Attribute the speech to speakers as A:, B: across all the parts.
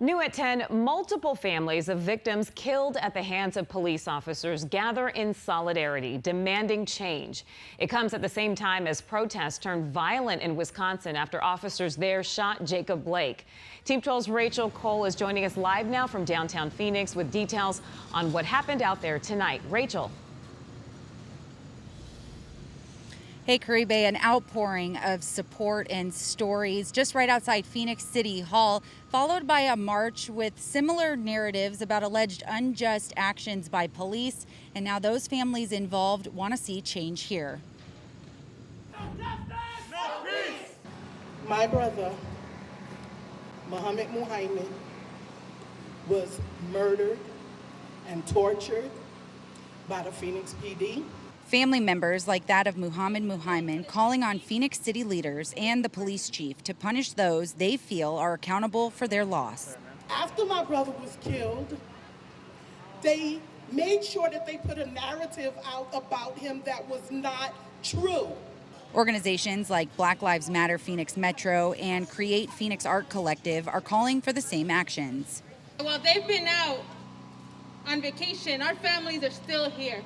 A: New at 10, multiple families of victims killed at the hands of police officers gather in solidarity, demanding change. It comes at the same time as protests turned violent in Wisconsin after officers there shot Jacob Blake. Team 12's Rachel Cole is joining us live now from downtown Phoenix with details on what happened out there tonight. Rachel.
B: Hey, Caribe, an outpouring of support and stories just right outside Phoenix City Hall, followed by a march with similar narratives about alleged unjust actions by police. And now those families involved want to see change here.
C: My brother, Muhammad Muhammad, was murdered and tortured by the Phoenix PD.
B: Family members like that of Muhammad Muhammad calling on Phoenix City leaders and the police chief to punish those they feel are accountable for their loss.
C: After my brother was killed, they made sure that they put a narrative out about him that was not true.
B: Organizations like Black Lives Matter Phoenix Metro and Create Phoenix Art Collective are calling for the same actions.
D: While they've been out on vacation, our families are still here.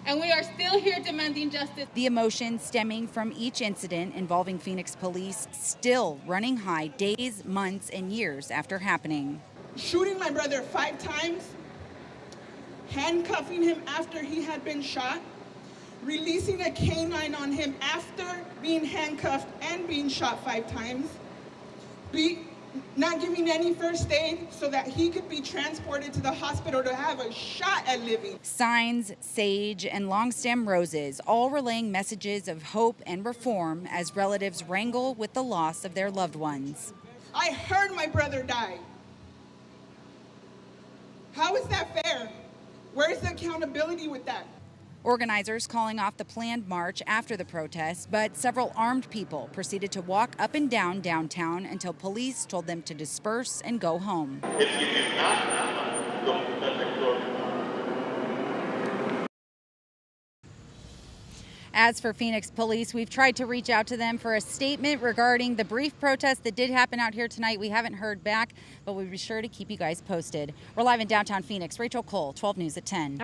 D: And we are still here demanding justice.
B: The emotion stemming from each incident involving Phoenix police still running high days, months, and years after happening.
C: Shooting my brother 5 times, handcuffing him after he had been shot, releasing a canine on him after being handcuffed and being shot 5 times, not giving any first aid so that he could be transported to the hospital to have a shot at living.
B: Signs, sage, and long stem roses, all relaying messages of hope and reform as relatives wrangle with the loss of their loved ones.
C: I heard my brother die. How is that fair? Where's the accountability with that?
B: Organizers calling off the planned march after the protest, but several armed people proceeded to walk up and down downtown until police told them to disperse and go home. As for Phoenix police, we've tried to reach out to them for a statement regarding the brief protest that did happen out here tonight. We haven't heard back, but we'll be sure to keep you guys posted. We're live in downtown Phoenix. Rachel Cole, 12 News at 10.